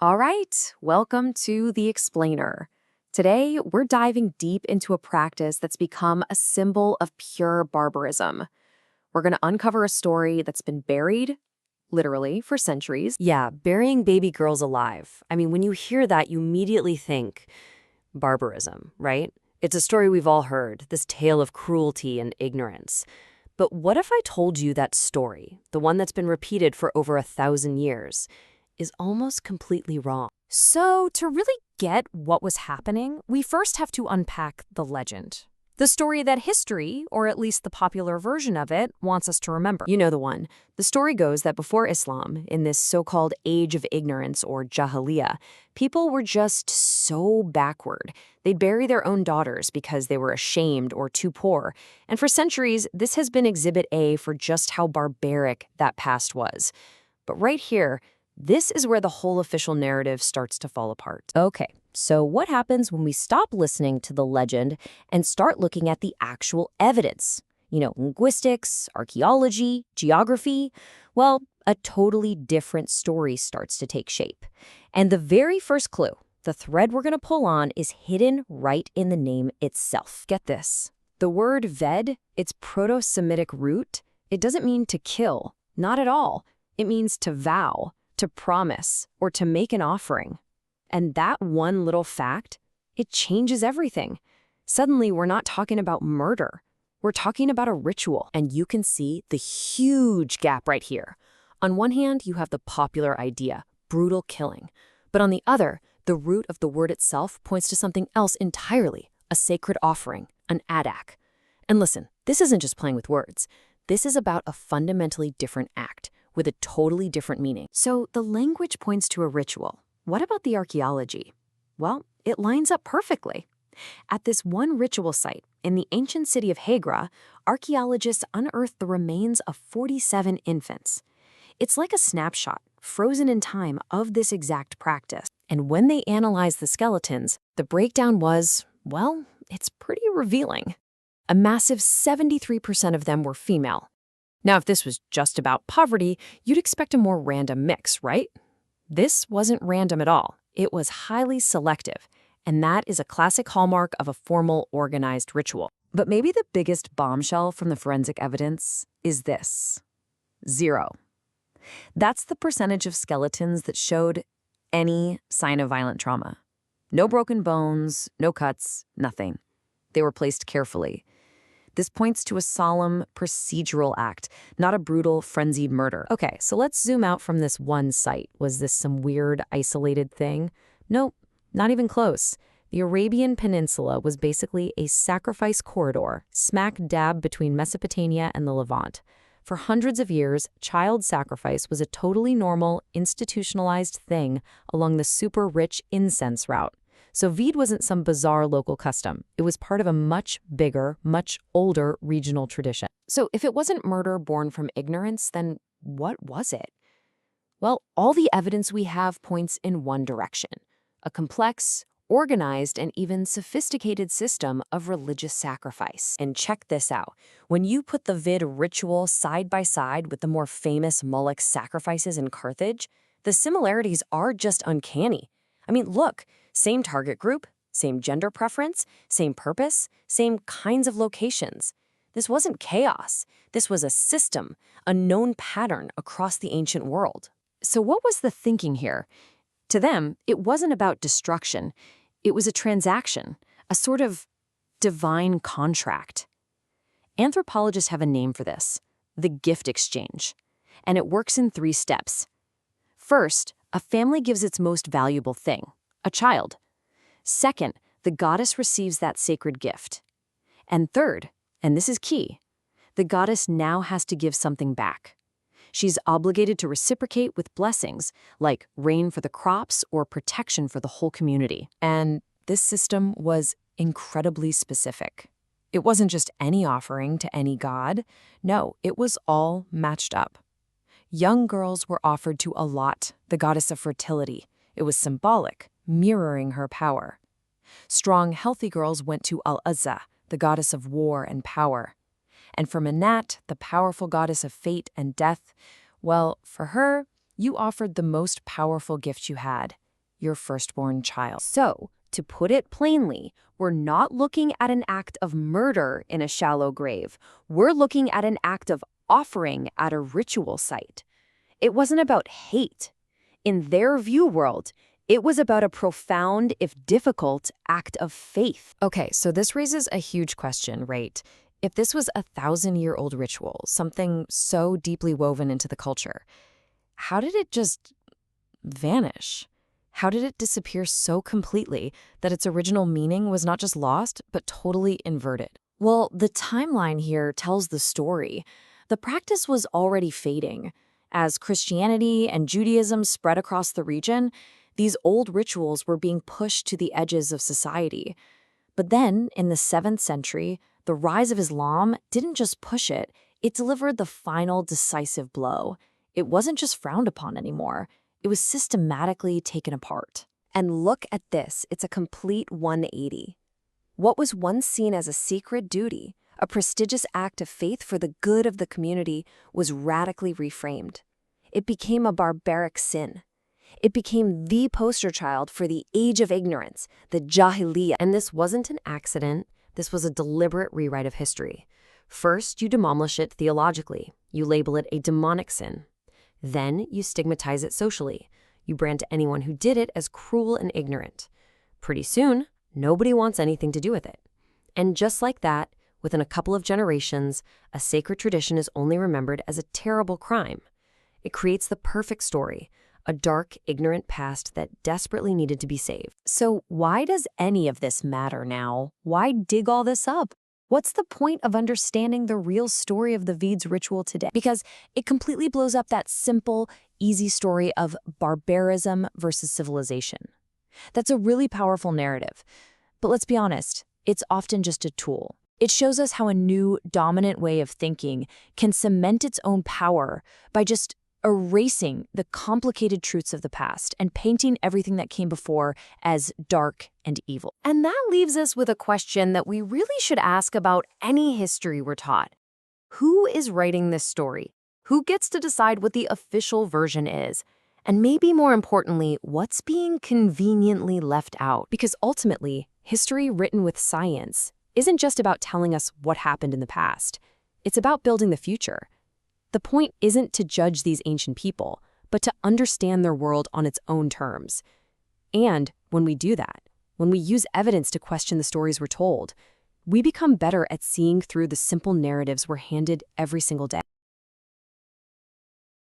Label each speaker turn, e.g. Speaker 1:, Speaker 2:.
Speaker 1: All right, welcome to The Explainer. Today, we're diving deep into a practice that's become a symbol of pure barbarism. We're going to uncover a story that's been buried, literally, for centuries.
Speaker 2: Yeah, burying baby girls alive. I mean, when you hear that, you immediately think barbarism, right? It's a story we've all heard, this tale of cruelty and ignorance. But what if I told you that story, the one that's been repeated for over 1,000 years, is almost completely wrong?
Speaker 3: So, to really get what was happening, we first have to unpack the legend. The story that history, or at least the popular version of it, wants us to remember.
Speaker 1: You know the one. The story goes that before Islam, in this so-called age of ignorance or Jahiliyyah, people were just so backward. They'd bury their own daughters because they were ashamed or too poor. And for centuries, this has been Exhibit A for just how barbaric that past was. But right here, this is where the whole official narrative starts to fall apart.
Speaker 2: Okay, so what happens when we stop listening to the legend and start looking at the actual evidence? Linguistics, archaeology, geography. Well, a totally different story starts to take shape. And the very first clue, the thread we're going to pull on, is hidden right in the name itself.
Speaker 1: Get this. The word ved, its Proto-Semitic root, it doesn't mean to kill. Not at all. It means to vow, to promise, or to make an offering. And that one little fact, it changes everything. Suddenly, we're not talking about murder. We're talking about a ritual. And you can see the huge gap right here. On one hand, you have the popular idea, brutal killing. But on the other, the root of the word itself points to something else entirely, a sacred offering, an adak. And listen, this isn't just playing with words. This is about a fundamentally different act, with a totally different meaning. So the language points to a ritual. What about the archaeology? Well, it lines up perfectly. At this one ritual site in the ancient city of Hagra, archaeologists unearthed the remains of 47 infants. It's like a snapshot, frozen in time, of this exact practice. And when they analyzed the skeletons, the breakdown was, well, it's pretty revealing. A massive 73% of them were female. Now, if this was just about poverty, you'd expect a more random mix, right? This wasn't random at all. It was highly selective, and that is a classic hallmark of a formal, organized ritual. But maybe the biggest bombshell from the forensic evidence is this: 0. That's the percentage of skeletons that showed any sign of violent trauma. No broken bones, no cuts, nothing. They were placed carefully. This points to a solemn, procedural act, not a brutal, frenzied murder. Okay, so let's zoom out from this one site. Was this some weird, isolated thing? Nope, not even close. The Arabian Peninsula was basically a sacrifice corridor, smack dab between Mesopotamia and the Levant. For hundreds of years, child sacrifice was a totally normal, institutionalized thing along the super-rich incense route. So Ved wasn't some bizarre local custom. It was part of a much bigger, much older regional tradition. So if it wasn't murder born from ignorance, then what was it? Well, all the evidence we have points in one direction: a complex, organized, and even sophisticated system of religious sacrifice. And check this out. When you put the Vid ritual side by side with the more famous Moloch sacrifices in Carthage, the similarities are just uncanny. I mean, look. Same target group, same gender preference, same purpose, same kinds of locations. This wasn't chaos. This was a system, a known pattern across the ancient world. So what was the thinking here? To them, it wasn't about destruction. It was a transaction, a sort of divine contract. Anthropologists have a name for this: the gift exchange. And it works in 3 steps. First, a family gives its most valuable thing: a child. Second, the goddess receives that sacred gift. And third, and this is key, the goddess now has to give something back. She's obligated to reciprocate with blessings, like rain for the crops or protection for the whole community. And this system was incredibly specific. It wasn't just any offering to any god. No, it was all matched up. Young girls were offered to Alat, the goddess of fertility. It was symbolic, mirroring her power. Strong, healthy girls went to Al-Azza, the goddess of war and power. And for Manat, the powerful goddess of fate and death, well, for her, you offered the most powerful gift you had,
Speaker 2: your firstborn child. So, to put it plainly, we're not looking at an act of murder in a shallow grave. We're looking at an act of offering at a ritual site. It wasn't about hate. In their view world, it was about a profound, if difficult, act of faith.
Speaker 3: Okay, so this raises a huge question, right? If this was a 1,000-year-old ritual, something so deeply woven into the culture, how did it just vanish? How did it disappear so completely that its original meaning was not just lost, but totally inverted?
Speaker 2: Well, the timeline here tells the story. The practice was already fading. As Christianity and Judaism spread across the region, these old rituals were being pushed to the edges of society. But then, in the 7th century, the rise of Islam didn't just push it, it delivered the final decisive blow. It wasn't just frowned upon anymore. It was systematically taken apart.
Speaker 1: And look at this, it's a complete 180. What was once seen as a sacred duty, a prestigious act of faith for the good of the community, was radically reframed. It became a barbaric sin. It became the poster child for the age of ignorance, the Jahiliyyah.
Speaker 3: And this wasn't an accident. This was a deliberate rewrite of history. First, you demolish it theologically. You label it a demonic sin. Then you stigmatize it socially. You brand anyone who did it as cruel and ignorant. Pretty soon, nobody wants anything to do with it. And just like that, within a couple of generations, a sacred tradition is only remembered as a terrible crime. It creates the perfect story, a dark, ignorant past that desperately needed to be saved.
Speaker 2: So why does any of this matter now? Why dig all this up? What's the point of understanding the real story of the Veeds ritual today?
Speaker 3: Because it completely blows up that simple, easy story of barbarism versus civilization. That's a really powerful narrative. But let's be honest, it's often just a tool. It shows us how a new, dominant way of thinking can cement its own power by just erasing the complicated truths of the past and painting everything that came before as dark and evil.
Speaker 2: And that leaves us with a question that we really should ask about any history we're taught. Who is writing this story? Who gets to decide what the official version is? And maybe more importantly, what's being conveniently left out?
Speaker 3: Because ultimately, history written with science isn't just about telling us what happened in the past. It's about building the future. The point isn't to judge these ancient people, but to understand their world on its own terms. And when we do that, when we use evidence to question the stories we're told, we become better at seeing through the simple narratives we're handed every single day.